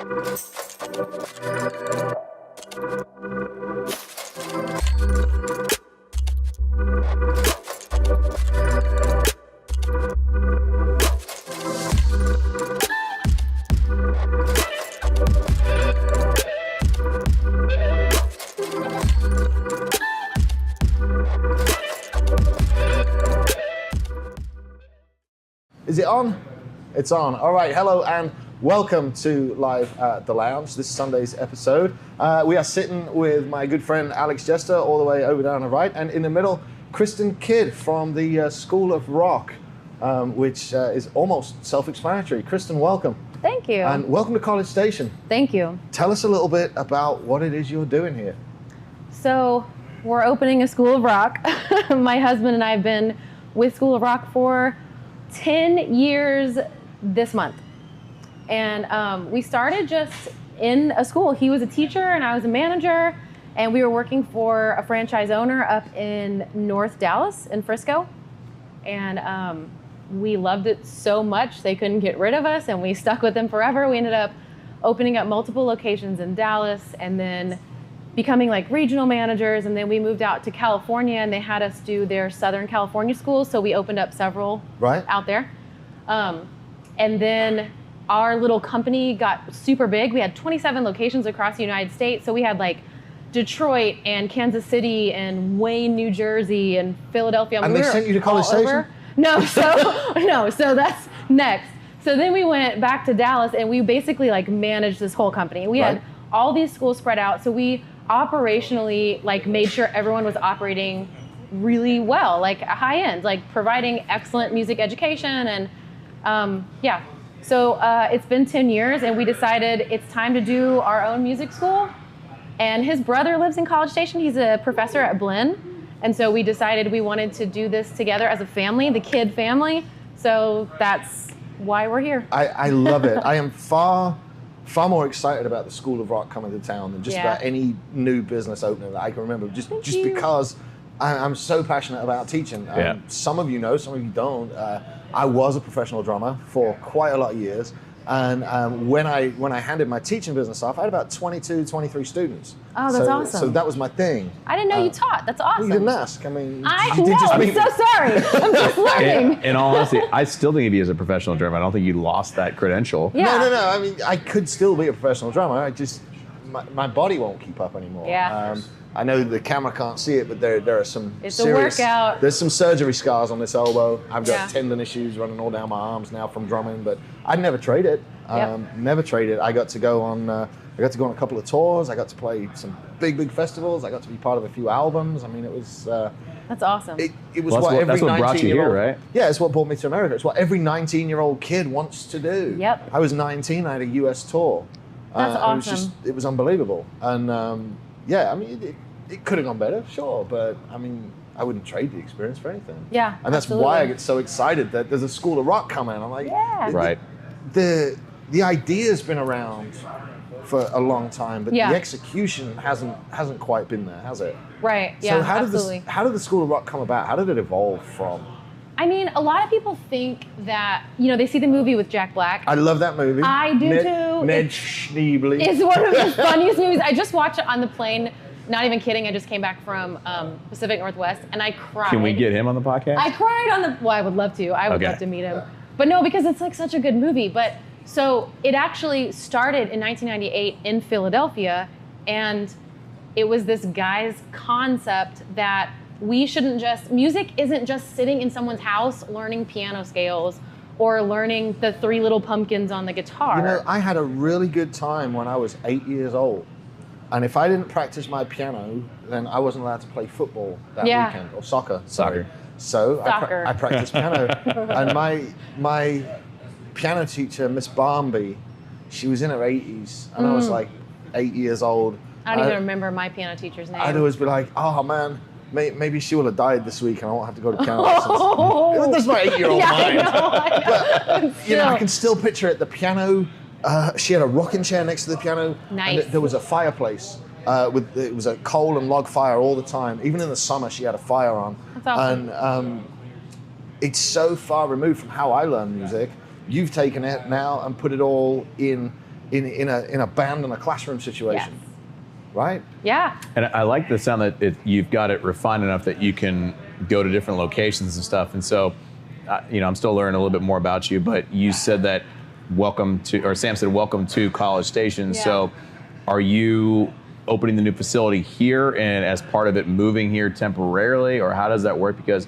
Is it on? It's on. All right, hello and welcome to Live at the Lounge, this Sunday's episode. We are sitting with my good friend Alex Jester, all the way over down the right, and in the middle, Kristin Kidd from the School of Rock, which is almost self-explanatory. Kristin, welcome. Thank you. And welcome to College Station. Thank you. Tell us a little bit about what it is you're doing here. So we're opening a School of Rock. My husband and I have been with School of Rock for 10 years this month. And we started just in a school. He was a teacher and I was a manager, and we were working for a franchise owner up in North Dallas in Frisco. And we loved it so much they couldn't get rid of us, and we stuck with them forever. We ended up opening up multiple locations in Dallas and then becoming like regional managers, and then we moved out to California and they had us do their Southern California schools, so we opened up several out there. And then our little company got super big. We had 27 locations across the United States, so we had like Detroit and Kansas City and Wayne, New Jersey and Philadelphia. And they sent you to College Station? No, so that's next. So then we went back to Dallas and we basically like managed this whole company. We had all these schools spread out, so we operationally like made sure everyone was operating really well, like high end, like providing excellent music education. And so it's been 10 years and we decided it's time to do our own music school. And his brother lives in College Station. He's a professor at Blinn. And so we decided we wanted to do this together as a family, the Kidd family. So that's why we're here. I love it. I am far more excited about the School of Rock coming to town than just about any new business opening that I can remember. Just because I'm so passionate about teaching. Some of you know, some of you don't. I was a professional drummer for quite a lot of years. And when I handed my teaching business off, I had about 22, 23 students. Oh, that's awesome. So that was my thing. I didn't know you taught. That's awesome. Well, you didn't ask. I mean, I'm you did just meet me. so sorry. I'm just learning. In all honesty, I still think of you as a professional drummer. I don't think you lost that credential. Yeah. No. I mean, I could still be a professional drummer. I just, my body won't keep up anymore. Yeah. I know the camera can't see it, but there are some It's serious, a workout. There's some surgery scars on this elbow. I've got tendon issues running all down my arms now from drumming, but I'd never trade it. Never trade it. I got to go on a couple of tours. I got to play some big festivals. I got to be part of a few albums. I mean, it was. That's awesome. It was what every 19-year-old. That's what brought you here, right? Yeah, it's what brought me to America. It's what every 19-year-old kid wants to do. Yep. I was 19. I had a US tour. That's awesome. It was unbelievable. And I mean, it could have gone better, sure, but I mean, I wouldn't trade the experience for anything. Yeah, and that's absolutely. why I get so excited that there's a School of Rock coming. I'm like, right. The idea's been around for a long time, but the execution hasn't quite been there, has it? Right. So Yeah. how did the School of Rock come about? How did it evolve from? I mean, a lot of people think that, they see the movie with Jack Black. I love that movie. I do too. Ned Schneebly. It's one of the funniest movies. I just watched it on the plane. Not even kidding. I just came back from Pacific Northwest and I cried. Can we get him on the podcast? I cried on the. Well, I would love to. I would love to meet him. But no, because it's like such a good movie. But so it actually started in 1998 in Philadelphia, and it was this guy's concept that music isn't just sitting in someone's house learning piano scales or learning the Three Little Pumpkins on the guitar. I had a really good time when I was 8 years old. And if I didn't practice my piano, then I wasn't allowed to play football that weekend, or soccer. So I practiced piano. And my piano teacher, Miss Barmby, she was in her 80s, and I was like 8 years old. I don't even remember my piano teacher's name. I'd always be like, oh man, maybe she will have died this week and I won't have to go to piano lessons. That's my 8-year-old mind. I know. But I can still picture it. The piano, she had a rocking chair next to the piano. Nice. And there was a fireplace. It was a coal and log fire all the time. Even in the summer, she had a fire on. That's awesome. And it's so far removed from how I learn music. You've taken it now and put it all in in a band and a classroom situation. Yes. Right? Yeah. And I like the sound that you've got it refined enough that you can go to different locations and stuff. And so, I'm still learning a little bit more about you, but you said that Sam said, welcome to College Station. Yeah. So are you opening the new facility here and as part of it moving here temporarily, or how does that work? Because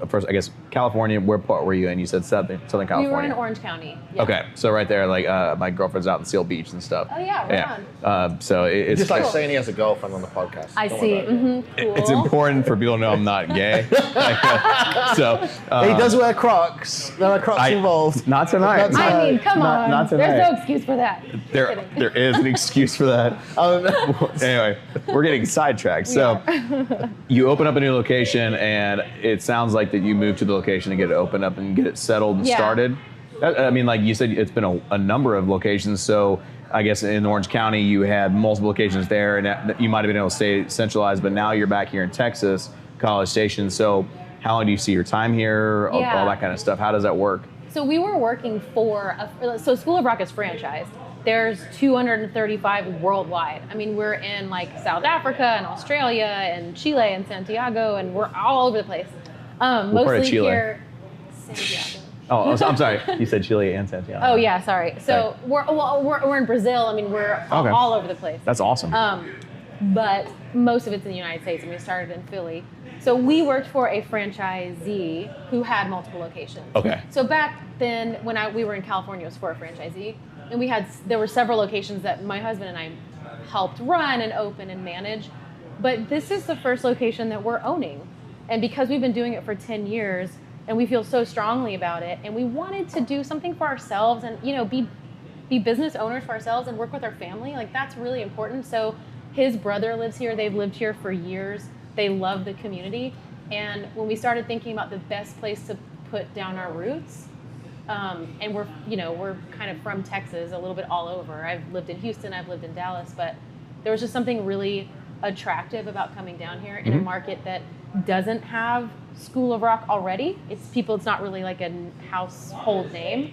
first, I guess, California, where part were you in? You said Southern California. We were in Orange County. Yeah. Okay, so right there, like my girlfriend's out in Seal Beach and stuff. Oh yeah, right. So it's just like saying he has a girlfriend on the podcast. I see. Cool. It's important for people to know I'm not gay. He does wear Crocs. There are Crocs involved. Not tonight. I mean, come on. Not tonight. There's no excuse for that. There is an excuse for that. Anyway, we're getting sidetracked. So you open up a new location, and it sounds like that you moved to the location to get it opened up and get it settled and started. I mean, like you said, it's been a number of locations. So I guess in Orange County, you had multiple locations there, and you might have been able to stay centralized, but now you're back here in Texas, College Station. So how long do you see your time here, all that kind of stuff? How does that work? So we were working so School of Rock is franchised. There's 235 worldwide. I mean, we're in like South Africa and Australia and Chile and Santiago, and we're all over the place. Mostly here, Santiago. Oh, I'm sorry. You said Chile and Santiago. Oh yeah, sorry. So we're in Brazil. I mean, we're all over the place. That's awesome. But most of it's in the United States, and we started in Philly. So we worked for a franchisee who had multiple locations. Okay. So back then, when we were in California, it was for a franchisee, and there were several locations that my husband and I helped run and open and manage. But this is the first location that we're owning, and because we've been doing it for 10 years, and we feel so strongly about it, and we wanted to do something for ourselves, and be business owners for ourselves and work with our family. Like, that's really important. So his brother lives here. They've lived here for years. They love the community. And when we started thinking about the best place to put down our roots, and we're kind of from Texas, a little bit all over. I've lived in Houston, I've lived in Dallas, but there was just something really attractive about coming down here in a market that doesn't have School of Rock already. It's not really like a household name.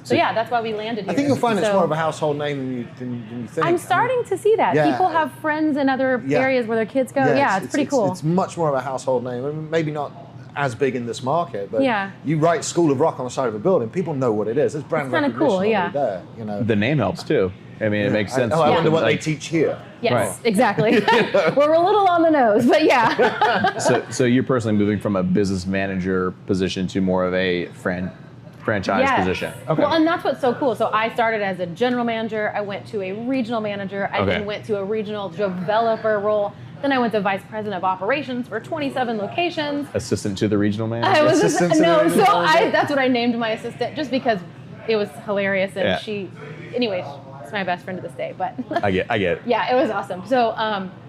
So that's why we landed here. I think you'll find it's more of a household name than you think. I'm starting to see that. Yeah. People have friends in other areas where their kids go. Yeah, it's pretty cool. It's much more of a household name. I mean, maybe not as big in this market, but you write School of Rock on the side of a building, people know what it is. It's brand recognition already there. The name helps too. I mean, it makes sense. I wonder what they teach here. Yes, exactly. We're a little on the nose, but yeah. So you're personally moving from a business manager position to more of a franchise position. Okay. Well, and that's what's so cool. So I started as a general manager. I went to a regional manager. I then went to a regional developer role. Then I went to vice president of operations for 27 locations. Assistant to the regional manager? That's what I named my assistant, just because it was hilarious. And she's my best friend to this day. But I get it. Yeah, it was awesome. So,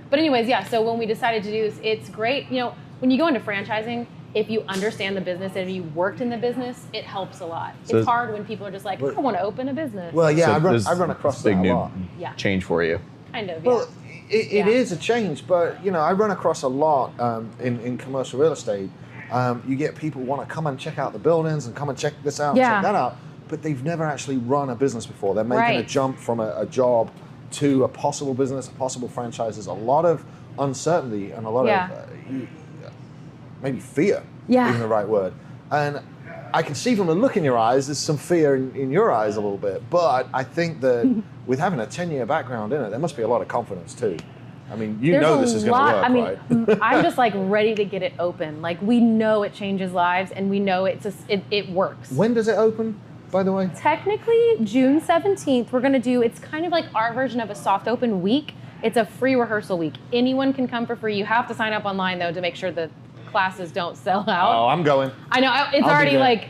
but anyways, so when we decided to do this, it's great. When you go into franchising, if you understand the business and if you worked in the business, it helps a lot. So it's hard when people are just like, I want to open a business. Well, I run across that a lot. Change for you. Kind of, Well, it is a change, but I run across a lot in commercial real estate. You get people want to come and check out the buildings and come and check this out, check that out, but they've never actually run a business before. They're making a jump from a job to a possible business, a possible franchise. There's a lot of uncertainty and a lot of maybe fear, isn't the right word. And I can see from the look in your eyes, there's some fear in your eyes a little bit. But I think that with having a 10-year background in it, there must be a lot of confidence too. I mean, this is going to work, right? I'm just like ready to get it open. Like, we know it changes lives, and we know it works. When does it open, by the way? Technically, June 17th. We're going to do, it's kind of like our version of a soft open week. It's a free rehearsal week. Anyone can come for free. You have to sign up online, though, to make sure the classes don't sell out. Oh, I'm going. I know. It's already I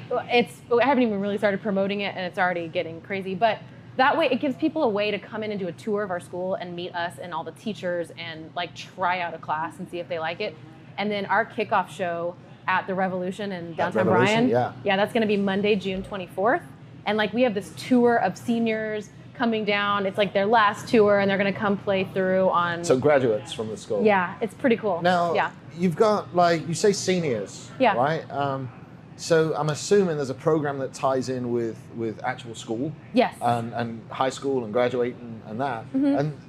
haven't even really started promoting it, and it's already getting crazy. But that way, it gives people a way to come in and do a tour of our school and meet us and all the teachers and try out a class and see if they like it. And then our kickoff show at the Revolution in downtown Bryan. Yeah, that's going to be Monday, June 24th. And we have this tour of seniors coming down. It's their last tour, and they're going to come play through on. So graduates from the school. Yeah, it's pretty cool. Now, you've got you say seniors, right? So I'm assuming there's a program that ties in with actual school. Yes. And high school and graduating and that. Mm-hmm. And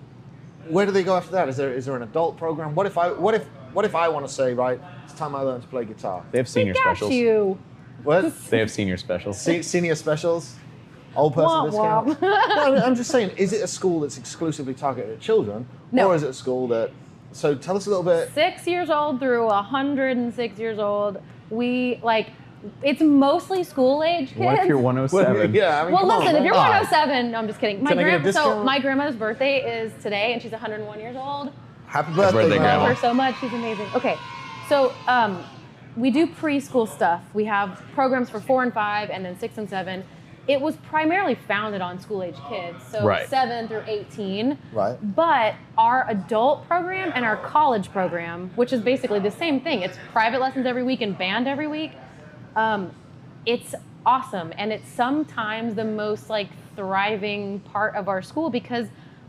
where do they go after that? Is there an adult program? What if I want to say, right, it's time I learn to play guitar? They have senior specials. You. What? They have senior specials. Senior specials? Old person Womp discount? womp. No, I'm just saying, is it a school that's exclusively targeted at children? No. Or is it a school that, so tell us a little bit. 6 years old through 106 years old. It's mostly school age kids. What if you're 107? Yeah, I mean, Well, come listen, on, if you're man. 107, no, I'm just kidding. Can I get a So discount? my grandmother's birthday is today, and she's 101 years old. Happy birthday, birthday, I Grandma. love her so much. She's amazing. Okay, so we do preschool stuff. We have programs for 4 and 5, and then 6 and 7. It was primarily founded on school-age kids, so Right. 7 through 18. Right. But our adult program and our college program, which is basically the same thing, it's private lessons every week and band every week. It's awesome, and it's sometimes the most thriving part of our school because,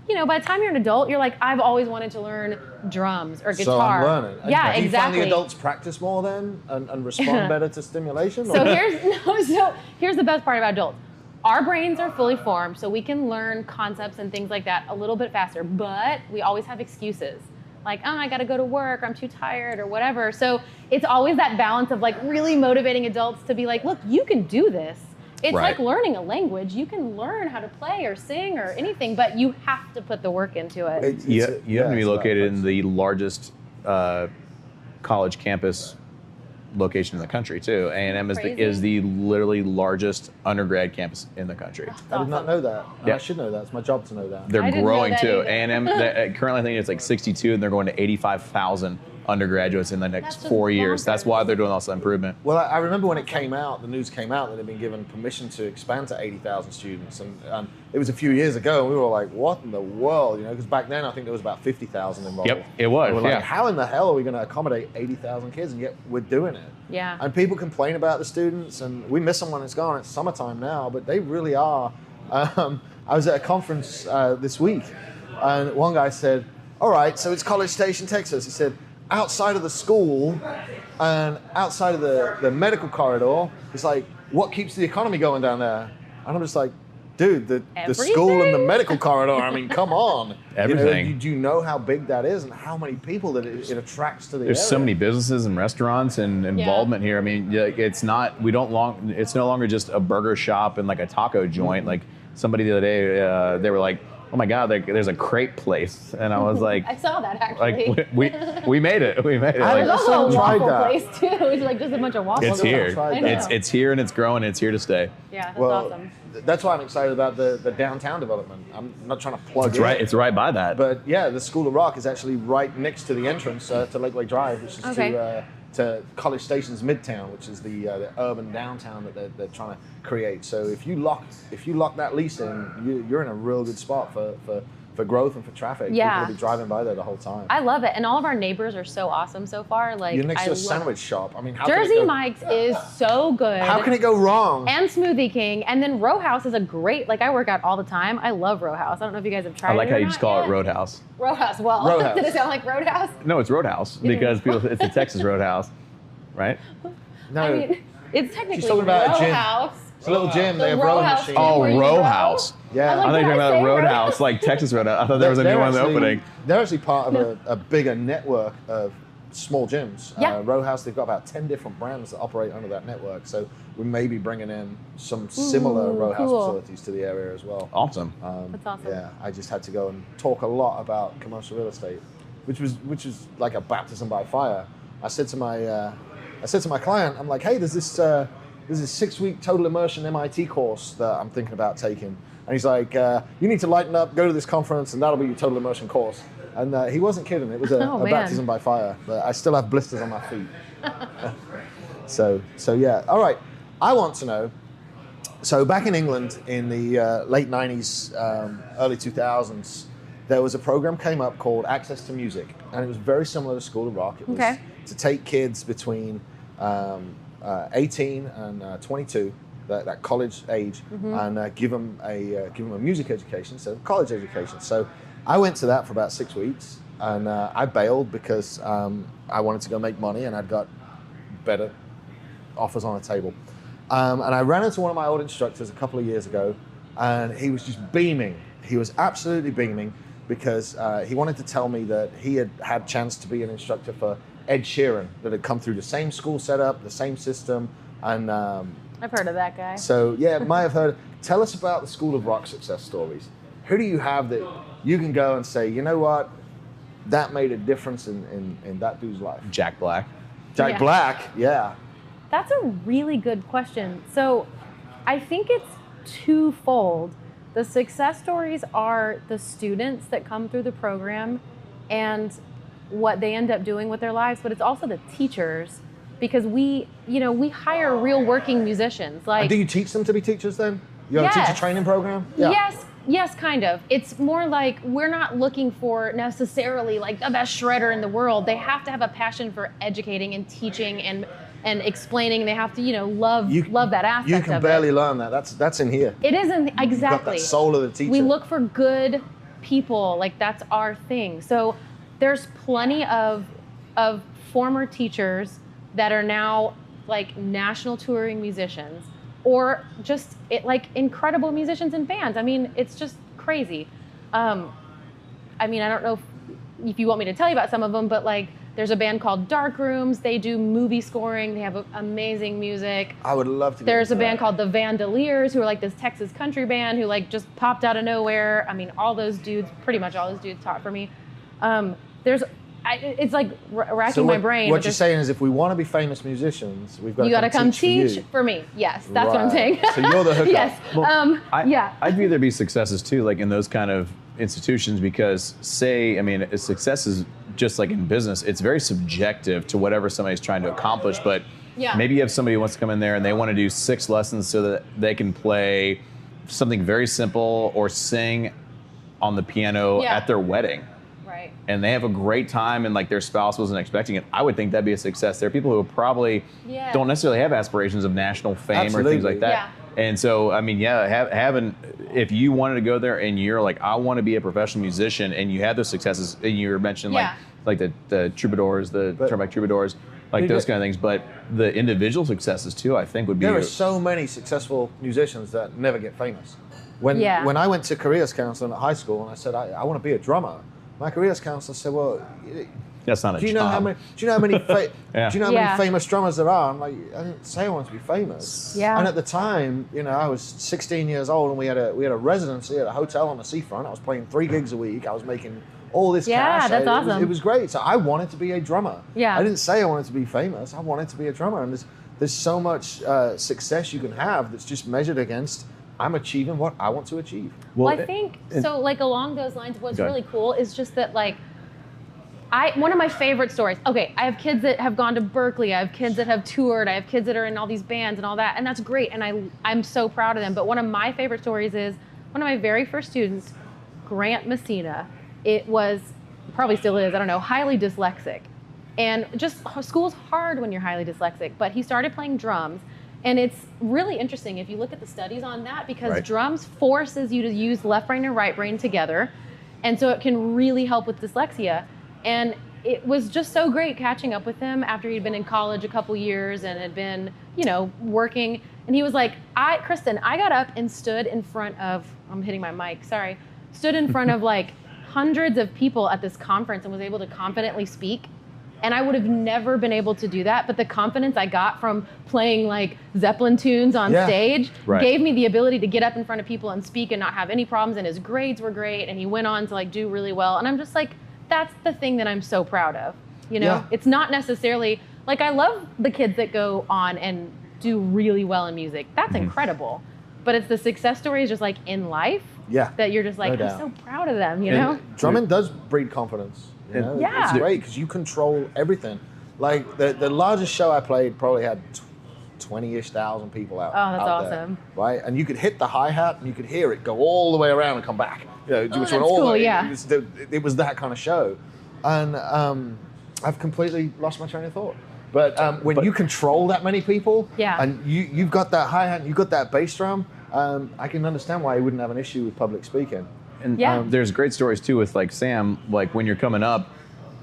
by the time you're an adult, you're like, I've always wanted to learn drums or guitar. So I'm learning. Yeah, Do you exactly. find the adults practice more then and respond better to stimulation? So or? here's the best part about adults. Our brains are fully formed, so we can learn concepts and things like that a little bit faster, but we always have excuses. Like, I gotta go to work, or I'm too tired, or whatever. So it's always that balance of really motivating adults to be like, look, you can do this. It's Right. like learning a language. You can learn how to play or sing or anything, but you have to put the work into it. You happen to be located in the largest college campus location in the country too. A&M is the literally largest undergrad campus in the country. I did not know that. Yeah. I should know that. It's my job to know that. They're I didn't know growing that too. either. A&M currently I think it's 62, and they're going to 85,000 undergraduates in the next That's just 4 years. That's bonkers. why they're doing all this improvement. Well, I remember when it came out, the news came out that they'd been given permission to expand to 80,000 students. And it was a few years ago, and we were like, what in the world? Because back then I think there was about 50,000 involved. Yep, it was, And we're yeah. like, how in the hell are we going to accommodate 80,000 kids? And yet we're doing it. Yeah. And people complain about the students, and we miss them when it's gone. It's summertime now, but they really are. I was at a conference this week, and one guy said, all right, so it's College Station, Texas. He said, outside of the school and outside of the medical corridor, it's like, what keeps the economy going down there? And I'm just like, dude, the school and the medical corridor, I mean, come on. Everything. Do you know how big that is and how many people that it attracts to the There's area? so many businesses and restaurants and involvement here. I mean, it's no longer just a burger shop and a taco joint. Like somebody the other day, they were like, oh my God, there's a crepe place. And I was like, I saw that actually. we made it. We made it. I There's also a tried waffle that. place too. It's just a bunch of waffles. It's here. tried that. It's here and it's growing. And it's here to stay. Yeah, that's Well, awesome. that's why I'm excited about the downtown development. I'm not trying to plug It's it. right. It's right by that. But yeah, the School of Rock is actually right next to the entrance to Lakeway Drive, which is Okay. to College Station's Midtown, which is the urban downtown that they're trying to create. So if you lock that lease in, you're in a real good spot for growth and for traffic. Yeah. People will be driving by there the whole time. I love it, and all of our neighbors are so awesome so far. You're next to a love sandwich shop. I mean, how can it Jersey go, Mike's is so good. How can it go wrong? And Smoothie King, and then Row House is a great. I work out all the time. I love Row House. I don't know if you guys have tried. I like it how or you not just call yet. it Roadhouse. Row House. Well, Row House. did it sound like Roadhouse? No, it's Roadhouse because it's a Texas Roadhouse, right? No, I mean, it's technically talking about a Row gym. House. it's a little gym. The They have row rowing house machines. gym. Oh, where you Row row? House. Yeah. I'm like, I thought you were did talking I about say Roadhouse, like Texas Roadhouse. I thought there was a new one opening. They're actually part of a bigger network of small gyms. Yeah. Row House, they've got about 10 different brands that operate under that network. So we may be bringing in some similar Row House cool. facilities to the area as well. Awesome. That's awesome. Yeah, I just had to go and talk a lot about commercial real estate, which was like a baptism by fire. I said to my client, I'm like, hey, there's this 6-week total immersion MIT course that I'm thinking about taking. And he's like, you need to lighten up, go to this conference, and that'll be your total immersion course. And he wasn't kidding. It was a Oh, man. baptism by fire. But I still have blisters on my feet. So yeah. All right. I want to know. So back in England in the late 90s, early 2000s, there was a program came up called Access to Music. And it was very similar to School of Rock. It was to take kids between 18 and 22, that college age, and give them a music education, so college education. So I went to that for about 6 weeks, and I bailed because I wanted to go make money, and I'd got better offers on the table. And I ran into one of my old instructors a couple of years ago, and he was just beaming. He was absolutely beaming because he wanted to tell me that he had had a chance to be an instructor for Ed Sheeran, that had come through the same school setup, the same system, and I've heard of that guy. So yeah, might have heard. Tell us about the School of Rock success stories. Who do you have that you can go and say, you know what, that made a difference in that dude's life? Jack Black. Jack Black, yeah. That's a really good question. So I think it's twofold. The success stories are the students that come through the program and what they end up doing with their lives, but it's also the teachers, because we hire real working musicians. Like, and do you teach them to be teachers then? You have a teacher training program? Yeah. Yes, kind of. It's more like we're not looking for necessarily like the best shredder in the world. They have to have a passion for educating and teaching and explaining. They have to, love that aspect of it. You can barely learn that. That's in here. It isn't, exactly. You've got that soul of the teacher. We look for good people. Like, that's our thing. So there's plenty of former teachers that are now like national touring musicians, or just incredible musicians in bands. I mean, it's just crazy. I don't know if you want me to tell you about some of them, but like, there's a band called Dark Rooms. They do movie scoring. They have amazing music. I would love to. There's a band called the Vandaliers, who are like this Texas country band who like just popped out of nowhere. I mean, pretty much all those dudes taught for me. It's like racking my brain. What you're saying is, if we want to be famous musicians, we've got to come teach teach for me. Yes, that's what I'm saying. So you're the hookup. Yes. Well, I'd view there be successes too, like in those kind of institutions, because success is just like in business. It's very subjective to whatever somebody's trying to accomplish. But maybe you have somebody who wants to come in there and they want to do 6 lessons so that they can play something very simple or sing on the piano at their wedding. Right. And they have a great time, and like their spouse wasn't expecting it. I would think that'd be a success. There are people who probably don't necessarily have aspirations of national fame or things like that. Yeah. And so, having, if you wanted to go there and you're like, I want to be a professional musician, and you had those successes, and you were mentioning like the troubadours, the Turnpike Troubadours, like those kind of things. But the individual successes too, I think would be. There are so many successful musicians that never get famous. When I went to careers counseling at high school and I said I want to be a drummer, my careers counselor said, well, that's not a job. Do you know how many famous drummers there are? I'm like, I didn't say I wanted to be famous. Yeah. And at the time, I was 16 years old, and we had a residency at a hotel on the seafront. I was playing 3 gigs a week. I was making all this cash. Yeah, that's awesome. It was great. So I wanted to be a drummer. Yeah. I didn't say I wanted to be famous. I wanted to be a drummer. And there's so much success you can have that's just measured against, I'm achieving what I want to achieve. Well, I think so. Like, along those lines, what's really cool is just that, like, one of my favorite stories. Okay, I have kids that have gone to Berkeley. I have kids that have toured. I have kids that are in all these bands and all that, and that's great. And I'm so proud of them. But one of my favorite stories is one of my very first students, Grant Messina. It was, probably still is, I don't know, highly dyslexic, and just school's hard when you're highly dyslexic. But he started playing drums. And it's really interesting if you look at the studies on that, because drums forces you to use left brain and right brain together. And so it can really help with dyslexia. And it was just so great catching up with him after he'd been in college a couple years and had been, working. And he was like, Kristin, I got up and stood in front of, I'm hitting my mic, sorry, stood in front of like hundreds of people at this conference and was able to confidently speak. And I would have never been able to do that, but the confidence I got from playing like Zeppelin tunes on stage gave me the ability to get up in front of people and speak and not have any problems. And his grades were great, and he went on to like do really well. And I'm just like, that's the thing that I'm so proud of. It's not necessarily like, I love the kids that go on and do really well in music. That's incredible. But it's the success stories just like in life that you're just like, I'm so proud of them, Drumming does breed confidence. It's great because you control everything. Like the largest show I played probably had 20-ish thousand people out. Oh, that's awesome! There, right, and you could hit the hi-hat and you could hear it go all the way around and come back. Which went all the way. It was that kind of show, and I've completely lost my train of thought. But when you control that many people, and you've got that hi-hat and you've got that bass drum, I can understand why you wouldn't have an issue with public speaking. And there's great stories too with like Sam, like when you're coming up,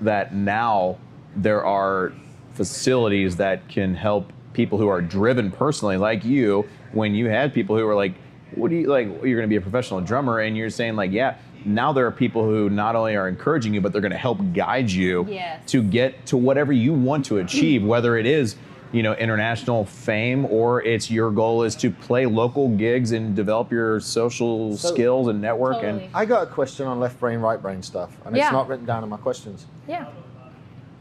that now there are facilities that can help people who are driven personally, like you, when you had people who were like, what do you like, you're going to be a professional drummer, and you're saying like, yeah, now there are people who not only are encouraging you, but they're going to help guide you to get to whatever you want to achieve, whether it is, you know, international fame, or it's your goal is to play local gigs and develop your social skills and network. Totally. And I got a question on left brain, right brain stuff, and it's not written down in my questions. Yeah.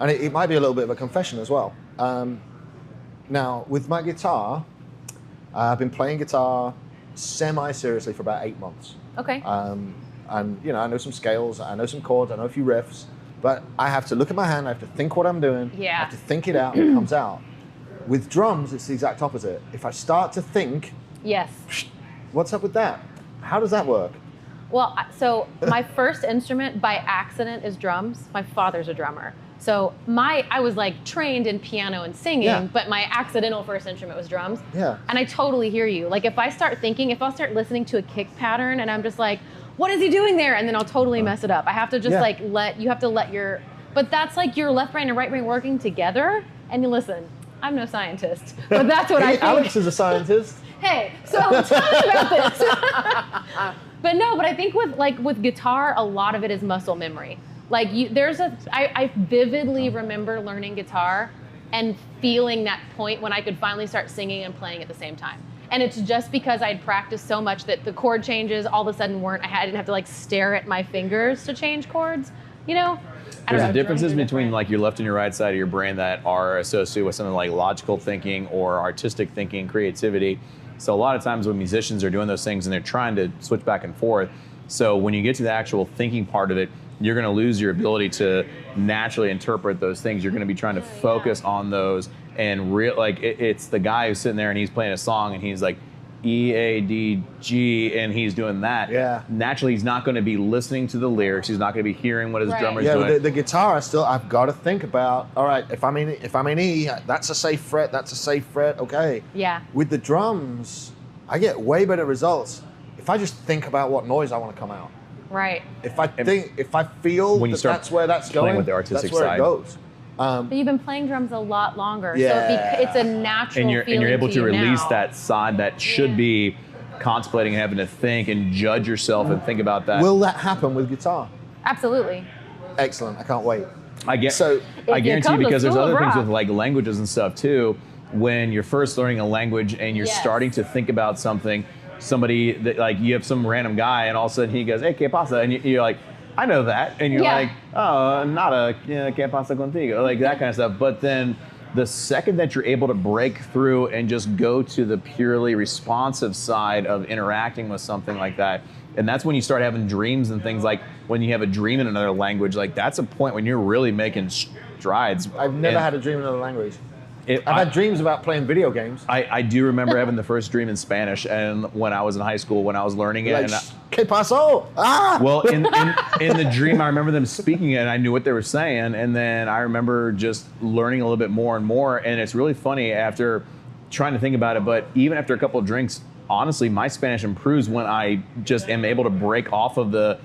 And it might be a little bit of a confession as well. Now, with my guitar, I've been playing guitar semi-seriously for about 8 months. Okay. And, you know, I know some scales, I know some chords, I know a few riffs, but I have to look at my hand, I have to think what I'm doing, I have to think it out, and it comes out. With drums, it's the exact opposite. If I start to think, what's up with that? How does that work? Well, so my first instrument by accident is drums. My father's a drummer. So I was like trained in piano and singing, but my accidental first instrument was drums. Yeah. And I totally hear you. Like if I start thinking, if I'll start listening to a kick pattern and I'm just like, what is he doing there? And then I'll totally mess it up. I have to just but that's like your left brain and right brain working together. And you listen, I'm no scientist, but that's what I think. Alex is a scientist. Hey, so tell me about this. But I think with guitar, a lot of it is muscle memory. Like I vividly remember learning guitar and feeling that point when I could finally start singing and playing at the same time. And it's just because I'd practiced so much that the chord changes all of a sudden I didn't have to like stare at my fingers to change chords, you know? There's differences between like your left and your right side of your brain that are associated with something like logical thinking or artistic thinking, creativity. So a lot of times when musicians are doing those things and they're trying to switch back and forth, so when you get to the actual thinking part of it, you're going to lose your ability to naturally interpret those things. You're going to be trying to focus on those and it's the guy who's sitting there and he's playing a song and he's like E, A, D, G, and he's doing that. Yeah. Naturally, he's not going to be listening to the lyrics. He's not going to be hearing what his drummer's doing. Yeah, the guitar, I've got to think about, all right, if I'm in E, that's a safe fret, that's a safe fret, okay. Yeah. With the drums, I get way better results if I just think about what noise I want to come out. Right. If I feel when you start that's where that's going, with the artistic that's where side. It goes. But you've been playing drums a lot longer, so it's a natural feeling. And you're able to release now. that side that should be contemplating and having to think and judge yourself and think about that. Will that happen with guitar? Absolutely. Excellent. I can't wait. I guarantee you, because there's other things with like languages and stuff too. When you're first learning a language and you're starting to think about something, somebody that like you have some random guy and all of a sudden he goes, "Hey, ¿qué pasa?" And you're like, I know that, and you're like, oh, nada, ¿qué pasa contigo? Like that kind of stuff. But then the second that you're able to break through and just go to the purely responsive side of interacting with something like that, and that's when you start having dreams and things. Like when you have a dream in another language, like that's a point when you're really making strides. I've never had a dream in another language. I've had dreams about playing video games. I do remember having the first dream in Spanish, and when I was in high school, when I was learning it. Like, ¿Qué pasó? Ah! Well, in the dream, I remember them speaking it, and I knew what they were saying, and then I remember just learning a little bit more and more, and it's really funny after trying to think about it, but even after a couple of drinks, honestly, my Spanish improves when I just am able to break off of the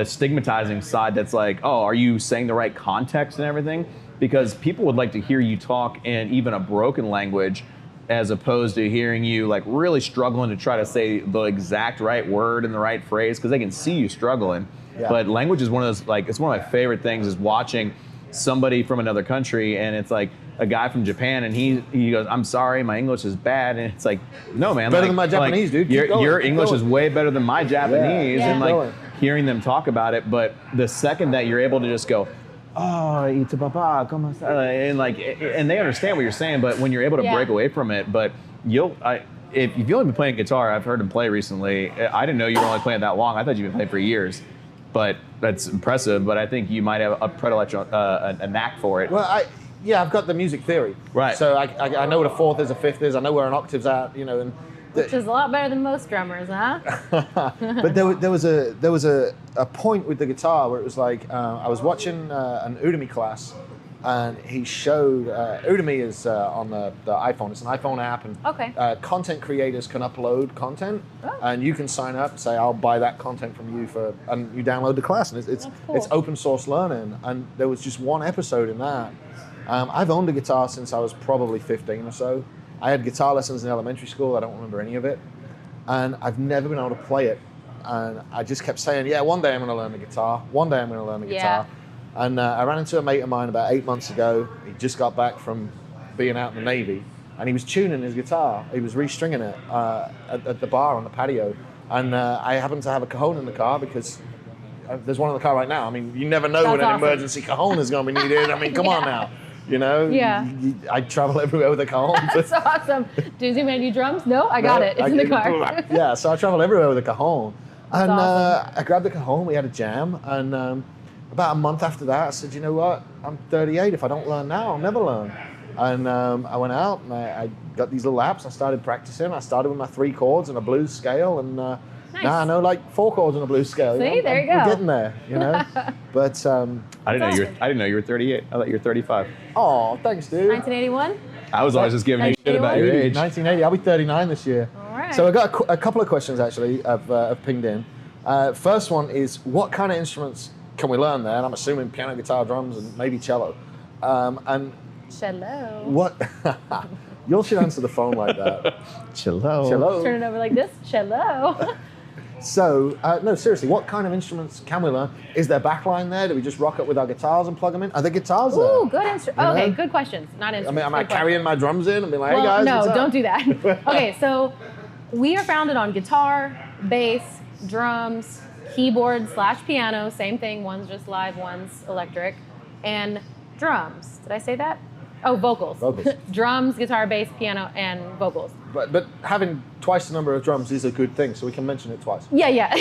stigmatizing side that's like, oh, are you saying the right context and everything? Because people would like to hear you talk in even a broken language as opposed to hearing you like really struggling to try to say the exact right word and the right phrase, because they can see you struggling. Yeah. But language is one of those, like, it's one of my favorite things is watching somebody from another country, and it's like a guy from Japan, and he goes, "I'm sorry, my English is bad," and it's like, no, man, better than my Japanese, dude. Your English is way better than my Japanese, and like hearing them talk about it. But the second that you're able to just go, "Oh, y tu papá, cómo está?" and they understand what you're saying, but when you're able to break away from it, but if you've only been playing guitar, I've heard him play recently. I didn't know you were only playing that long. I thought you've been playing for years, but that's impressive. But I think you might have a predilection, a knack for it. Well, I've got the music theory, right? So I know what a fourth is, a fifth is. I know where an octave's at, you know, and. Which is a lot better than most drummers, huh? But there was a point with the guitar where it was like I was watching an Udemy class, and he showed Udemy is on the iPhone. It's an iPhone app, and content creators can upload content, and you can sign up, say I'll buy that content from you and you download the class, and it's open source learning. And there was just one episode in that. I've owned a guitar since I was probably 15 or so. I had guitar lessons in elementary school. I don't remember any of it. And I've never been able to play it. And I just kept saying, yeah, one day I'm going to learn the guitar. One day I'm going to learn the guitar. And I ran into a mate of mine about 8 months ago. He just got back from being out in the Navy. And he was tuning his guitar. He was restringing it at the bar on the patio. And I happened to have a cajon in the car because there's one in the car right now. I mean, you never know when an emergency cajon is going to be needed. I mean, come on now. You know? Yeah. I travel everywhere with a cajon. That's awesome. Does he man do drums? No, I got it. It's in the car. Yeah, so I travel everywhere with a cajon. That's and awesome. I grabbed the cajon, we had a jam, and about a month after that, I said, you know what? I'm 38. If I don't learn now, I'll never learn. And I went out and I got these little apps. I started practicing. I started with my 3 chords and a blues scale, and nice. now I know like 4 chords and a blues scale. See, there you go. We're getting there, you know. But I didn't know you were 38. I thought you were 35. Oh, thanks, dude. 1981. I was always just giving you shit about your age. 1980. I'll be 39 this year. All right. So I got a couple of questions actually have pinged in. First one is, what kind of instruments can we learn there? And I'm assuming piano, guitar, drums, and maybe cello. And Cello. what? You should answer the phone like that. Cello. Cello. Turn it over like this. Cello. So, no, seriously, what kind of instruments can we learn? Is there backline there? Do we just rock up with our guitars and plug them in? Are there guitars there? Ooh, good answer. You know? Okay, good questions. Not answers. I mean, am I Good questions. carrying my drums in and being like, hey Well, guys, no, what's up? don't do that. Okay, so we are founded on guitar, bass, drums, keyboard / piano. Same thing. One's just live, one's electric, and drums. Did I say that? Oh, vocals. Vocals. Drums, guitar, bass, piano, and vocals. But having twice the number of drums is a good thing, so we can mention it twice. Yeah.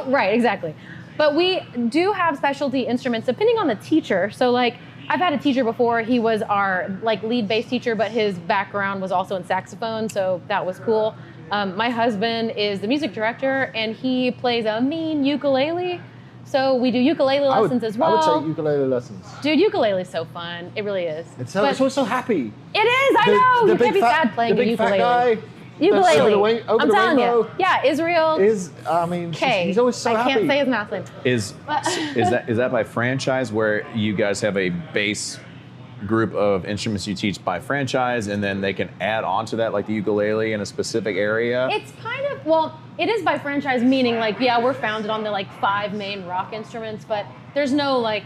Right, exactly. But we do have specialty instruments depending on the teacher. So like, I've had a teacher before, he was our like lead bass teacher, but his background was also in saxophone, so that was cool. My husband is the music director, and he plays a mean ukulele. So we do ukulele lessons as well. I would take ukulele lessons. Dude, ukulele's so fun. It really is. It's always so happy. It is, I know. You can't be sad playing a ukulele. The big fat guy. Ukulele. Over I'm the telling rainbow you. Yeah, Israel K. he's always so happy. I can't say his last name. Is that by franchise, where you guys have a base group of instruments you teach by franchise, and then they can add on to that, like the ukulele in a specific area? It's kind of, well, it is by franchise, meaning like, yeah, we're founded on the like 5 main rock instruments, but there's no like,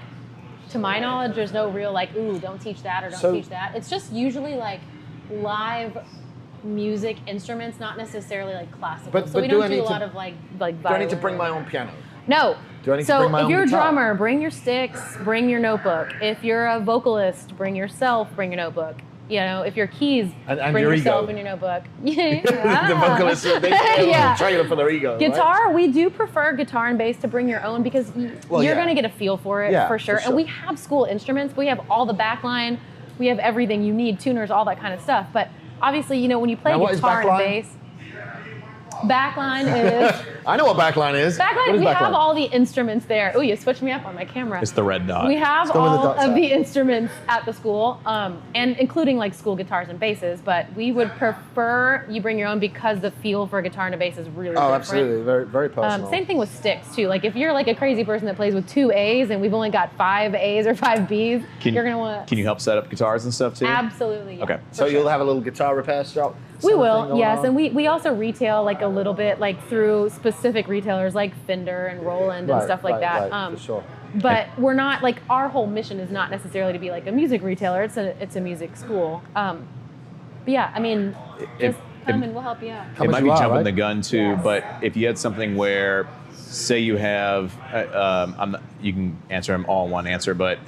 to my knowledge, there's no real like, ooh, don't teach that or don't teach that. It's just usually like live music instruments, not necessarily like classical. But so we don't do a lot of like violin. Do I need to bring my own piano? No. Do I need to bring my if own you're a guitar? drummer, bring your sticks, bring your notebook. If you're a vocalist, bring yourself, bring your notebook. You know, if you're keys, and bring your yourself ego. and your notebook. The vocalists, they a trailer for their ego. Guitar, right? we do prefer guitar and bass to bring your own because you're going to get a feel for it for sure. And we have school instruments. We have all the backline. We have everything you need, tuners, all that kind of stuff. But obviously, you know, when you play guitar and bass, backline is... I know what backline is. Backline, we have all the instruments there. Oh, you switched me up on my camera. It's the red dot. We have all of the instruments at the school, and including like school guitars and basses, but we would prefer you bring your own because the feel for a guitar and a bass is really different. Absolutely. Very, very personal. Same thing with sticks too. Like if you're like a crazy person that plays with 2 A's and we've only got 5 A's or 5 B's, you're going to want to... Can you help set up guitars and stuff too? Absolutely. Yeah, okay. So you'll have a little guitar repair shop? We will, yes. And we also retail like a little bit like through specific retailers like Fender and Roland and stuff like that. For sure. But we're not like, our whole mission is not necessarily to be like a music retailer. It's a music school. But yeah, I mean, just come and we'll help you out. It might be jumping the gun too, but if you had something where, say you have, you can answer them all in one answer, but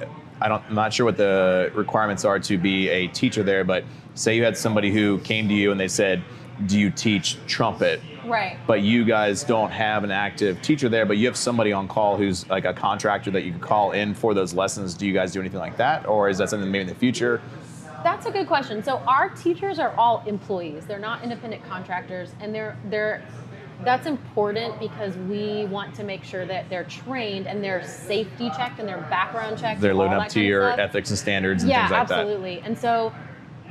I'm not sure what the requirements are to be a teacher there, but say you had somebody who came to you and they said, do you teach trumpet? Right. But you guys don't have an active teacher there, but you have somebody on call who's like a contractor that you can call in for those lessons. Do you guys do anything like that? Or is that something maybe in the future? That's a good question. So our teachers are all employees. They're not independent contractors, and that's important because we want to make sure that they're trained and they're safety checked and they're background checked. They're living up to your ethics and standards and things like that. Yeah, absolutely. And so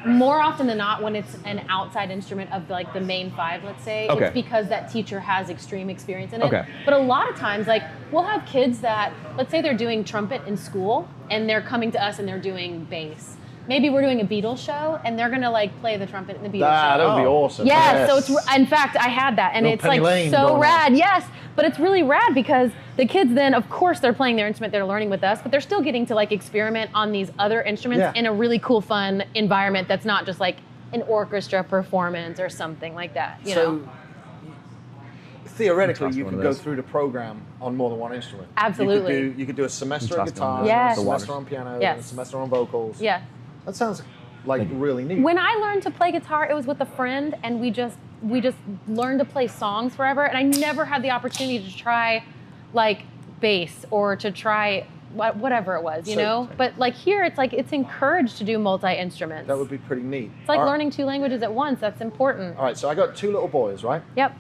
more often than not, when it's an outside instrument of like the main 5, let's say, it's because that teacher has extreme experience in it. Okay. But a lot of times, like we'll have kids that, let's say they're doing trumpet in school and they're coming to us and they're doing bass. maybe we're doing a Beatles show and they're gonna like play the trumpet in the Beatles show. That would be awesome. Yeah, so it's, in fact, I had that, and it's like so rad. Yes, but it's really rad because the kids then, of course, they're playing their instrument, they're learning with us, but they're still getting to like experiment on these other instruments in a really cool, fun environment that's not just like an orchestra performance or something like that. You know? Theoretically, you could go through the program on more than one instrument. Absolutely. You could do a semester of guitar, a semester on piano, and a semester on vocals. Yeah. That sounds like really neat. When I learned to play guitar, it was with a friend, and we just learned to play songs forever, and I never had the opportunity to try like bass or to try whatever it was, you know? But like here, it's like it's encouraged to do multi-instruments. That would be pretty neat. It's like learning 2 languages at once. That's important. All right, so I got 2 little boys, right? Yep.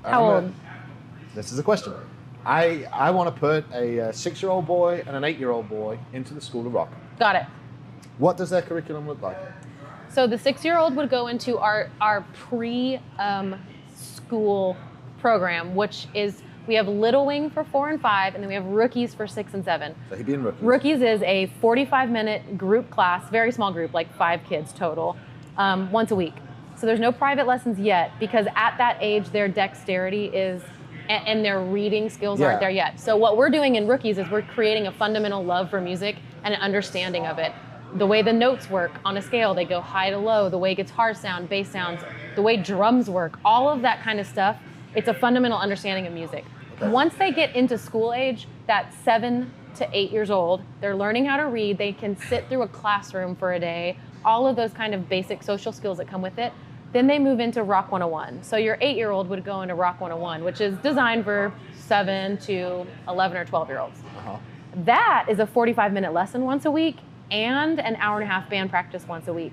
How old? This is the question. I want to put a 6-year-old boy and an 8-year-old boy into the School of Rock. Got it. What does their curriculum look like? So the 6-year-old would go into our pre-school program, which is, we have Little Wing for 4 and 5, and then we have Rookies for 6 and 7. So he'd be in Rookies. Rookies is a 45-minute group class, very small group, like 5 kids total, once a week. So there's no private lessons yet because at that age, their dexterity is, and their reading skills aren't there yet. So what we're doing in Rookies is we're creating a fundamental love for music and an understanding of it. The way the notes work on a scale, they go high to low, the way guitars sound, bass sounds, the way drums work, all of that kind of stuff. It's a fundamental understanding of music. Okay. Once they get into school age, that's 7 to 8 years old, they're learning how to read, they can sit through a classroom for a day, all of those kind of basic social skills that come with it. Then they move into Rock 101. So your 8-year-old would go into Rock 101, which is designed for 7 to 11 or 12-year-olds. That is a 45-minute lesson once a week and an hour-and-a-half band practice once a week,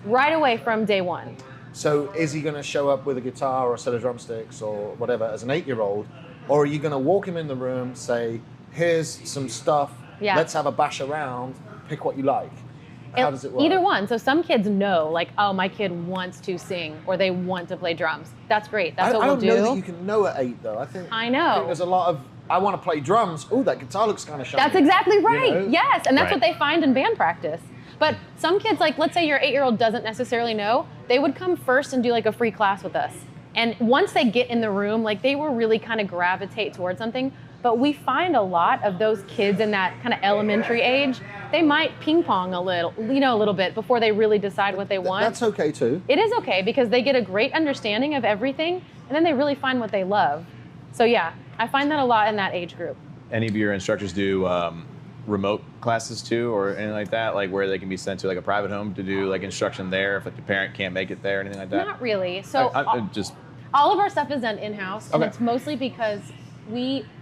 right away from day 1. So is he going to show up with a guitar or a set of drumsticks or whatever as an 8-year-old, or are you going to walk him in the room, say, here's some stuff, let's have a bash around, pick what you like? How does it work? Either one. So some kids know, like, oh, my kid wants to sing or they want to play drums. That's great. That's what we'll do. I don't know that you can know at 8, though. I know. There's a lot of, I want to play drums. Oh, that guitar looks kind of shiny. That's exactly right. You know? Yes, and that's what they find in band practice. But some kids, like, let's say your 8-year-old doesn't necessarily know, they would come first and do like a free class with us. And once they get in the room, like, they will really kind of gravitate towards something. But we find a lot of those kids in that kind of elementary age, they might ping pong a little, a little bit before they really decide what they want. That's okay too. It is okay because they get a great understanding of everything and then they really find what they love. So yeah, I find that a lot in that age group. Any of your instructors do remote classes too or anything like that, like where they can be sent to like a private home to do like instruction there if like the parent can't make it there or anything like that? Not really. So all of our stuff is done in-house and it's mostly because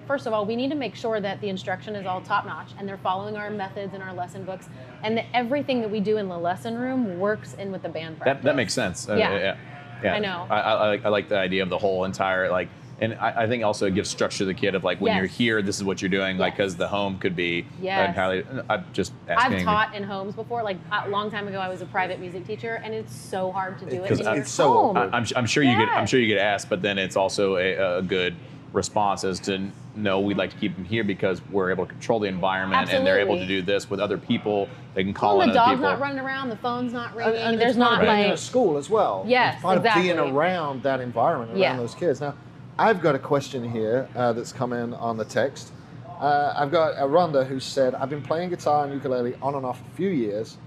first of all, we need to make sure that the instruction is all top-notch and they're following our methods and our lesson books and that everything that we do in the lesson room works in with the band practice. That makes sense. Yeah. I know. I like the idea of the whole entire, like, and I think also it gives structure to the kid of like, when you're here, this is what you're doing, like, because the home could be entirely, I'm just asking. I've taught in homes before, like a long time ago I was a private music teacher and it's so hard to do it in your home. I'm sure you get asked, but then it's also a good response as to no, we'd like to keep them here because we're able to control the environment and they're able to do this with other people. They can call in other people. The dog's not running around, the phone's not ringing. And there's not being in a school as well. Yes, it's part of being around that environment, around those kids. Now, I've got a question here that's come in on the text. I've got Rhonda who said, I've been playing guitar and ukulele on and off a few years.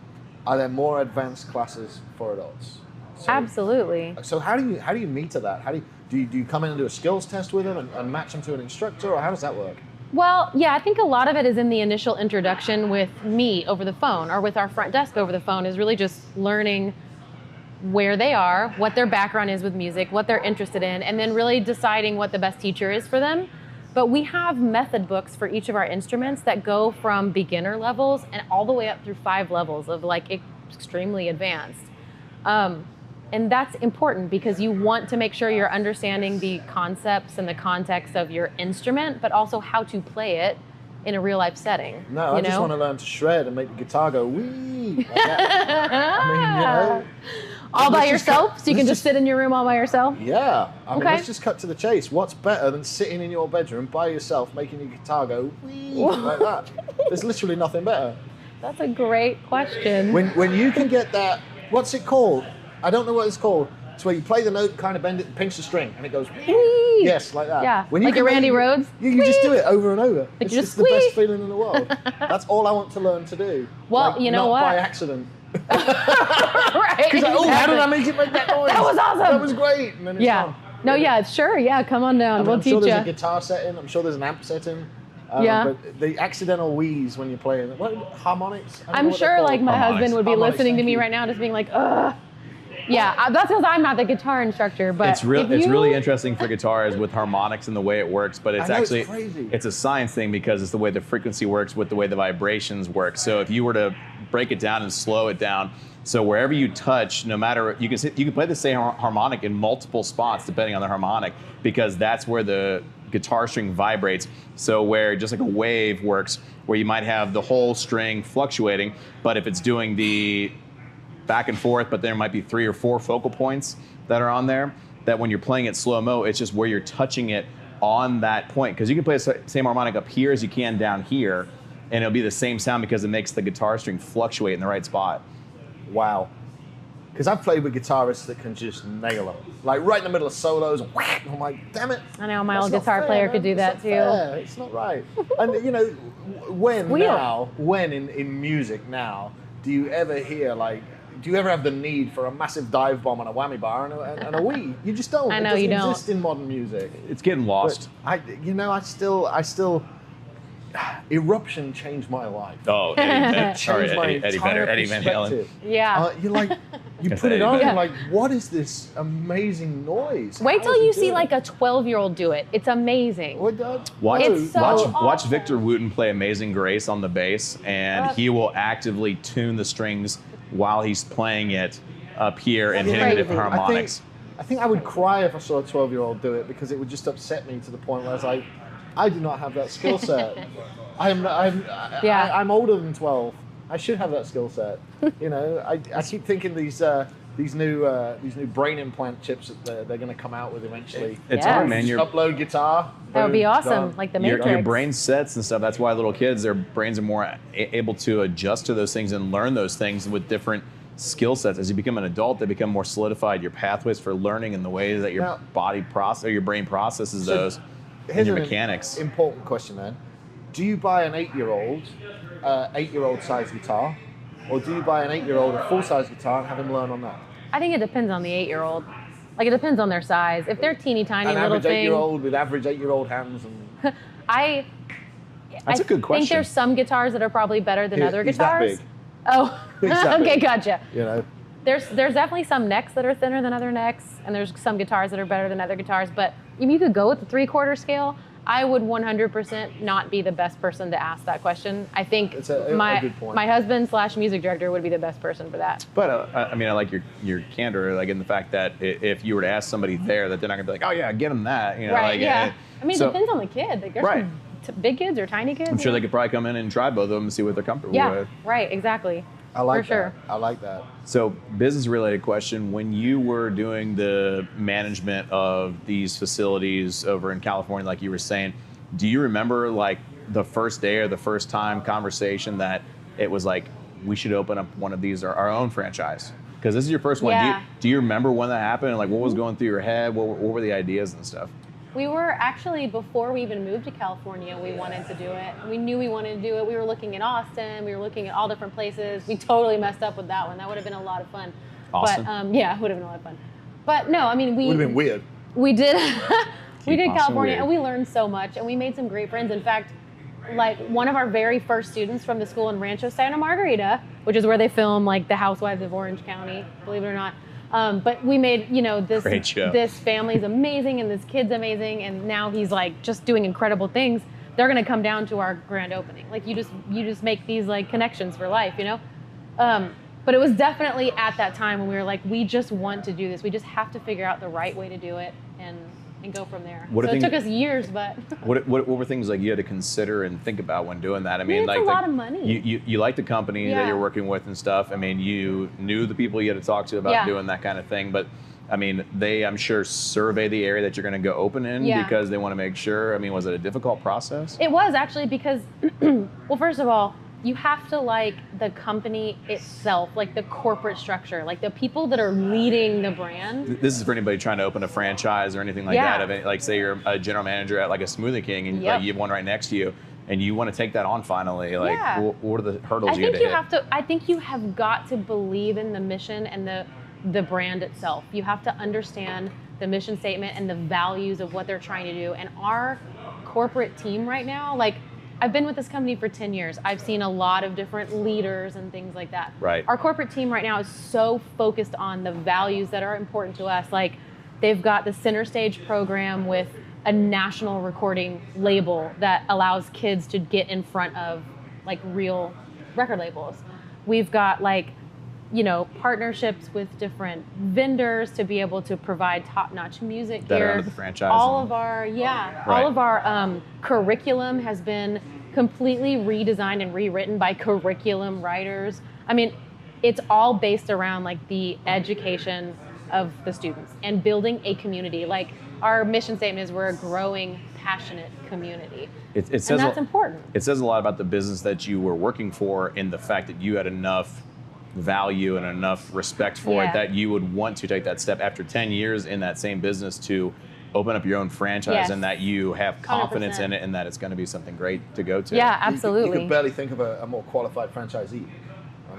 Are there more advanced classes for adults? So, absolutely. So how do you meter that? Do you come in and do a skills test with them and match them to an instructor, or how does that work? Well, yeah, I think a lot of it is in the initial introduction with me over the phone or with our front desk over the phone is really just learning where they are, what their background is with music, what they're interested in, and then really deciding what the best teacher is for them. But we have method books for each of our instruments that go from beginner levels and all the way up through 5 levels of like extremely advanced. And that's important because you want to make sure you're understanding the concepts and the context of your instrument, but also how to play it in a real life setting. No, I just want to learn to shred and make the guitar go wee. Like that. All by yourself? So you can just sit in your room all by yourself? Yeah. I mean, let's just cut to the chase. What's better than sitting in your bedroom by yourself making your guitar go wee like that? There's literally nothing better. That's a great question. When you can get that, what's it called? I don't know what it's called. It's where you play the note, kind of bend it, pinch the string, and it goes. Whee! Yes, like that. Yeah, When you like your Randy Rhoads. You just do it over and over. Like It's the best feeling in the world. That's all I want to learn to do. Well, like, you know not what? by accident. Right. Because how did I make it make that noise? That was awesome. That was great. And then it's gone. No, yeah, sure. Yeah, come on down. We'll I'm teach sure there's you. a guitar setting. I'm sure there's an amp setting. Yeah. But the accidental wheeze when you're playing, what, harmonics? I don't know I'm what they're sure, called. like, my husband would be Harmonics, listening to thank me you. right now, just being like, ugh. Yeah, that's because I'm not the guitar instructor, but It's really interesting for guitars with harmonics and the way it works, but it's actually crazy. It's a science thing because it's the way the frequency works with the way the vibrations work. So if you were to break it down and slow it down, so wherever you touch, no matter you can play the same harmonic in multiple spots depending on the harmonic, because that's where the guitar string vibrates. So where just like a wave works, where you might have the whole string fluctuating, but if it's doing the back and forth, but there might be 3 or 4 focal points that are on there, that when you're playing it slow-mo, it's just where you're touching it on that point. Because you can play the same harmonic up here as you can down here, and it'll be the same sound because it makes the guitar string fluctuate in the right spot. Wow. Because I've played with guitarists that can just nail them. Like right in the middle of solos, and whack, I'm like, damn it. I know, my That's old not guitar fair, player man. could do That's that not too. fair. It's not right. And you know, when in music now, do you ever hear like, do you ever have the need for a massive dive bomb on a whammy bar and a Wii? You just don't. I know, it doesn't you don't. exist in modern music. It's getting lost. But I still, Eruption changed my life. Oh, It changed my Eddie entire Vedder, Eddie Van Halen. perspective. Yeah. You're like, you Guess put it Eddie on, Vedder. you're like, what is this amazing noise? Wait How till does he you do see it? like a 12-year-old do it. It's amazing. Watch, It's so watch awesome. Victor Wooten play Amazing Grace on the bass, and he will actively tune the strings while he's playing it up here and hitting the different harmonics. I think I would cry if I saw a 12-year-old do it because it would just upset me to the point where I was like, I do not have that skill set. I'm older than 12. I should have that skill set. You know, I keep thinking these new brain implant chips that they're going to come out with eventually. It's Yes. hard, man. Just upload guitar. That would be boom, awesome, done. like the Matrix. Your brain sets and stuff. That's why little kids, their brains are more able to adjust to those things and learn those things with different skill sets. As you become an adult, they become more solidified. Your pathways for learning and the way that your your brain processes those, and your mechanics. Important question then. Do you buy an 8-year-old size guitar, or do you buy an 8-year-old a full-size guitar and have him learn on that? I think it depends on the 8-year-old. Like it depends on their size. If they're teeny tiny An little average thing, 8-year-old with average 8-year-old hands and. That's a good I think question. there's some guitars that are probably better than other He's that guitars. big. Oh, He's that okay, big. gotcha. You know. There's definitely some necks that are thinner than other necks, and there's some guitars that are better than other guitars. But if you could go with the 3/4 scale, I would 100% not be the best person to ask that question. I think It's a good point. my husband / music director would be the best person for that. But I mean, I like your candor, like in the fact that if you were to ask somebody there, that they're not gonna be like, oh yeah, get them that, you know, Right? like, Yeah. I mean, it so- depends on the kid. Like, there's Right. some big kids or tiny kids. I'm sure you they know? could probably come in and try both of them and see what they're comfortable Yeah. with. Right. Exactly. I like for sure. that. I like that. So, business-related question: when you were doing the management of these facilities over in California, like you were saying, do you remember like the first day or the first time conversation that it was like we should open up one of these or our own franchise? Because this is your first one. Yeah. Do you remember when that happened? And like, what was going through your head? What were the ideas and stuff? We were actually, before we even moved to California, we wanted to do it. We knew we wanted to do it. We were looking at Austin. We were looking at all different places. We totally messed up with that one. That would have been a lot of fun. Austin? But yeah, it would have been a lot of fun. But no, I mean, Would have been weird. we did we Keep did Austin California, weird. and we learned so much, and we made some great friends. In fact, like one of our very first students from the school in Rancho Santa Margarita, which is where they film like the Housewives of Orange County, believe it or not. But we made, Great show. this family's amazing and this kid's amazing, and now he's like just doing incredible things. They're gonna come down to our grand opening. Like you just make these like connections for life, you know. But it was definitely at that time when we were like, we just want to do this. We just have to figure out the right way to do it and go from there. What So are it things- took us years, but What were things like you had to consider and think about when doing that? I mean, it's like a lot of money. You like the company that Yeah. you're working with and stuff. I mean, you knew the people you had to talk to about Yeah. doing that kind of thing. But I mean, they, I'm sure, survey the area that you're going to go open in Yeah. because they want to make sure. I mean, was it a difficult process? It was actually because, well, first of all, you have to like the company itself, like the corporate structure, like the people that are leading the brand. This is for anybody trying to open a franchise or anything like that. Like say you're a general manager at like a Smoothie King and like, you have one right next to you and you want to take that on finally. Like what are the hurdles you have to hit? I think you have got to believe in the mission and the brand itself. You have to understand the mission statement and the values of what they're trying to do. And our corporate team right now, like, I've been with this company for 10 years. I've seen a lot of different leaders and things like that. Right. Our corporate team right now is so focused on the values that are important to us. Like, they've got the Center Stage program with a national recording label that allows kids to get in front of like real record labels. We've got like, you know, partnerships with different vendors to be able to provide top-notch music that here. Are under the franchise. All of our curriculum has been completely redesigned and rewritten by curriculum writers. I mean, it's all based around like the education of the students and building a community. Like, our mission statement is we're a growing, passionate community. And that's important. It says a lot about the business that you were working for in the fact that you had enough value and enough respect for it that you would want to take that step after 10 years in that same business to open up your own franchise and that you have confidence 100%. in it and that it's going to be something great to go to. Yeah, absolutely. You could barely think of a more qualified franchisee.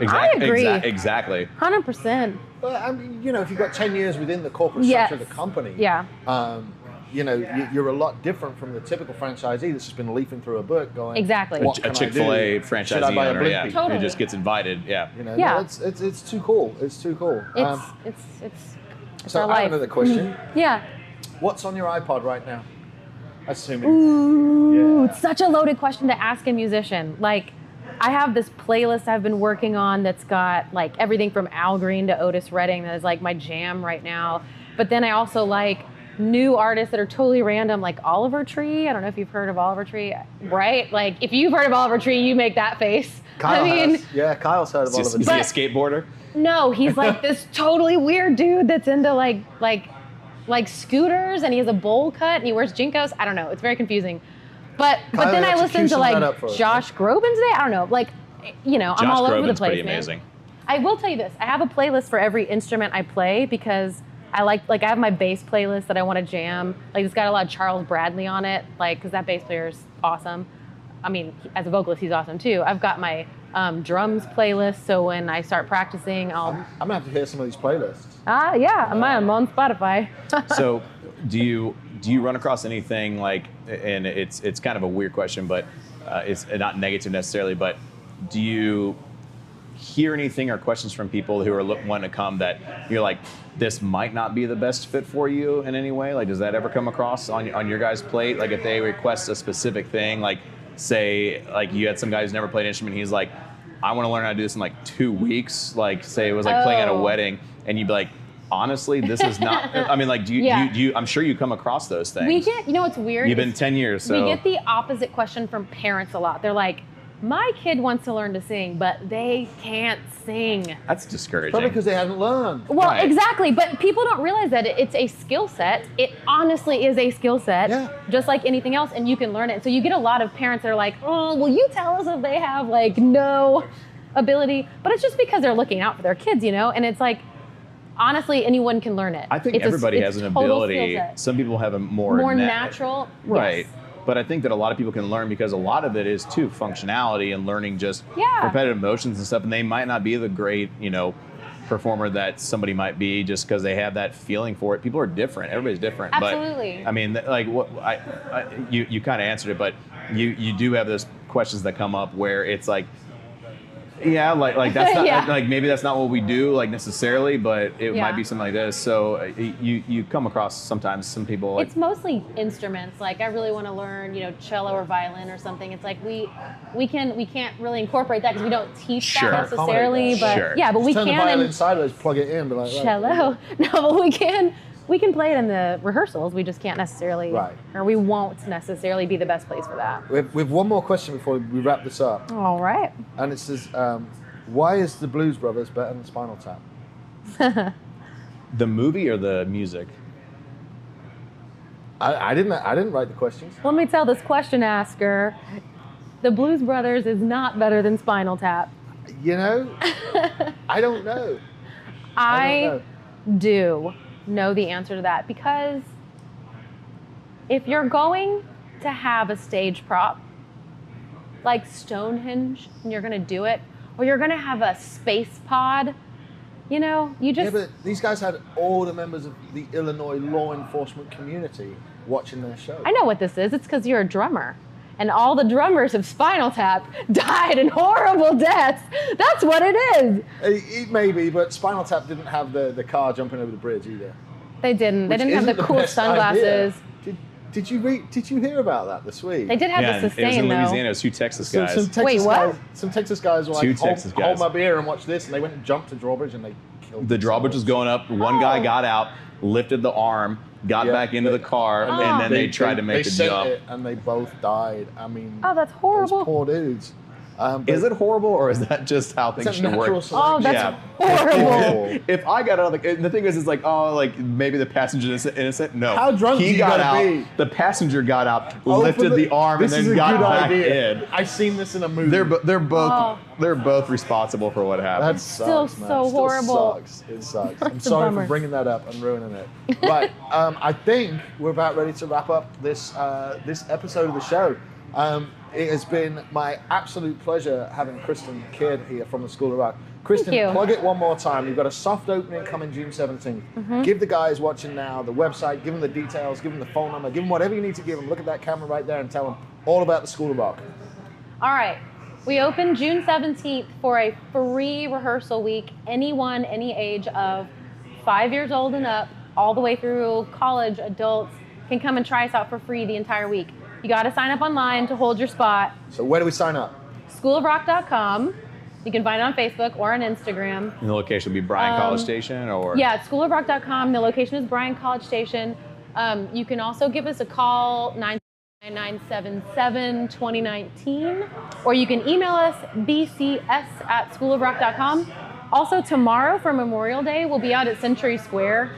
I agree. Exactly. 100%. Well, I mean, you know, if you've got 10 years within the corporate structure of the company, you know, you're a lot different from the typical franchisee that's just been leafing through a book going, exactly. A Chick-fil-A franchisee owner, Totally. who just gets invited, You know, no, it's too cool. It's too cool. It's so our I life. have another question. Yeah. What's on your iPod right now? Assuming. Ooh, it's such a loaded question to ask a musician. Like, I have this playlist I've been working on that's got like everything from Al Green to Otis Redding that is like my jam right now. But then I also like new artists that are totally random, like Oliver Tree. I don't know if you've heard of Oliver Tree, right? Like, if you've heard of Oliver Tree, you make that face. Kyle has. Yeah, Kyle's heard of Oliver Tree. Is he a skateboarder? No, he's like this totally weird dude that's into like scooters, and he has a bowl cut and he wears Jinkos. I don't know. It's very confusing. But then I listened to like Josh Groban today. I don't know. Like, you know, I'm all over the place. Pretty amazing. I will tell you this. I have a playlist for every instrument I play because I like I have my bass playlist that I want to jam. Like, it's got a lot of Charles Bradley on it, like, because that bass player is awesome. I mean, as a vocalist, he's awesome too. I've got my drums playlist, so when I start practicing, I'm gonna have to hear some of these playlists. Yeah, I'm on Spotify. So, do you run across anything like, and it's kind of a weird question, but it's not negative necessarily, but do you hear anything or questions from people who are wanting to come that you're like, this might not be the best fit for you in any way? Like, does that ever come across on your guys' plate? Like, if they request a specific thing, like, say, like, you had some guy who's never played an instrument, he's like, I want to learn how to do this in like 2 weeks. Like, say it was like playing at a wedding, and you'd be like, honestly, this is not. I mean, like, do you? I'm sure you come across those things. We get, you know, what's weird? You've been 10 years, so we get the opposite question from parents a lot. They're like, my kid wants to learn to sing, but they can't sing. That's discouraging. Probably because they haven't learned. Well, right. Exactly. But people don't realize that it's a skill set. It honestly is a skill set, just like anything else, and you can learn it. So you get a lot of parents that are like, oh, will you tell us if they have like no ability? But it's just because they're looking out for their kids, you know? And it's like, honestly, anyone can learn it. I think everybody has an ability. Some people have a more natural. Right. Yes. But I think that a lot of people can learn because a lot of it is too functionality and learning just repetitive motions and stuff. And they might not be the great, you know, performer that somebody might be just because they have that feeling for it. People are different. Everybody's different. Absolutely. But I mean, like, you kind of answered it, but you do have those questions that come up where it's like, yeah, like that's not like maybe that's not what we do like necessarily, but it might be something like this. So you come across sometimes some people. Like, it's mostly instruments. Like, I really want to learn, you know, cello or violin or something. It's like we can't really incorporate that because we don't teach that necessarily. But yeah, but just we turn can. The violin sideways, plug it in, but like cello. No, but we can. We can play it in the rehearsals. We just can't necessarily, or we won't necessarily be the best place for that. We have one more question before we wrap this up. All right. And it says, why is the Blues Brothers better than Spinal Tap? The movie or the music? I didn't write the questions. Let me tell this question asker. the Blues Brothers is not better than Spinal Tap? You know, I don't know. I do know the answer to that, because if you're going to have a stage prop like Stonehenge and you're going to do it, or you're going to have a space pod, you know, you just... Yeah, but these guys had all the members of the Illinois law enforcement community watching their show. I know what this is. It's because you're a drummer. And all the drummers of Spinal Tap died in horrible deaths. That's what it is. It may be, but Spinal Tap didn't have the car jumping over the bridge either. They didn't. They didn't have the cool sunglasses. Did you hear about that this week? They did have the sustain, it was in though. Louisiana. It was 2 Texas guys. Some Texas Wait, what? Some Texas guys were like, hold my beer and watch this, and they went and jumped the drawbridge and they killed The drawbridge was going up. One guy got out, lifted the arm, got back into the car, and then they tried to make the jump. It and they both died. I mean, Oh, that's horrible. those poor dudes. Is it horrible, or is that just how things should work? Oh, that's horrible. If I got out, the thing is, it's like, oh, like maybe the passenger is innocent. No, How drunk he you got gotta out. be? The passenger got out, lifted the arm, and This is then a got good back idea. in. I've seen this in a movie. They're both responsible for what happened. That Still sucks, man. so Still horrible. Sucks. It sucks. I'm That's a sorry bummer. for bringing that up and ruining it. But I think we're about ready to wrap up this this episode of the show. It has been my absolute pleasure having Kristin Kidd here from the School of Rock. Kristin, you. plug it one more time. You've got a soft opening coming June 17th. Give the guys watching now the website, give them the details, give them the phone number, give them whatever you need to give them. Look at that camera right there and tell them all about the School of Rock. All right. We open June 17th for a free rehearsal week. Anyone, any age of 5 years old and up, all the way through college adults, can come and try us out for free the entire week. You got to sign up online to hold your spot. So where do we sign up? Schoolofrock.com. You can find it on Facebook or on Instagram. And the location will be Bryan College Station, or Yeah, it's schoolofrock.com. The location is Bryan College Station. You can also give us a call, 977-2019, or you can email us, bcs@schoolofrock.com. Also, tomorrow for Memorial Day, we'll be out at Century Square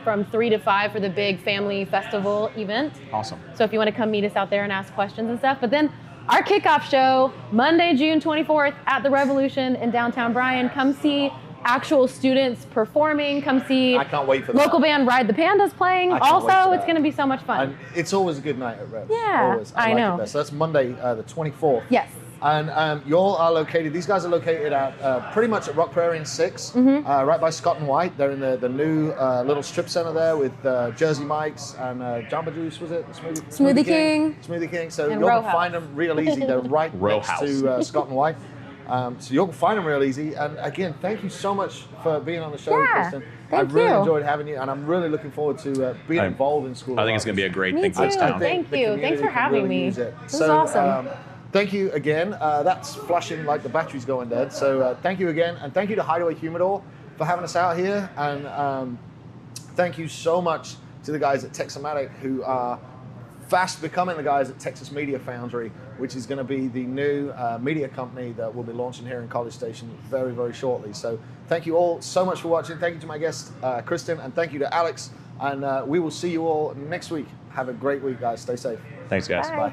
from 3 to 5 for the big family festival event. Awesome. So if you want to come meet us out there and ask questions and stuff. But then our kickoff show, Monday, June 24th at the Revolution in downtown Bryan. Come see actual students performing. Come see I can't wait for that. local band Ride the Pandas playing. I can't wait Also, for it's that. going to be so much fun. And it's always a good night at Revs. Yeah, Always. I like know. It best. So that's Monday, the 24th. Yes. And y'all are located, these guys are located at pretty much at Rock Bryan 6, right by Scott and White. They're in the new little strip center there with Jersey Mike's and Jamba Juice, was it? Smoothie King. Smoothie King. So And you'll Row find them real easy. They're right Row next House. to Scott and White. So you'll find them real easy. And again, thank you so much for being on the show, Yeah, Kristin. thank I've really you. enjoyed having you, and I'm really looking forward to being involved in School of I think Rock. it's going to be a great Me thing for this too. town. Thank the you. community Thanks for can having really me. use it. This is awesome. Thank you again. That's flashing like the battery's going dead. So thank you again, and thank you to Hideaway Humidor for having us out here. And thank you so much to the guys at Texamatic who are fast becoming the guys at Texas Media Foundry, which is going to be the new media company that we'll be launching here in College Station very, very shortly. So thank you all so much for watching. Thank you to my guest, Kristin, and thank you to Alex. And we will see you all next week. Have a great week, guys. Stay safe. Thanks, guys. Bye. Bye.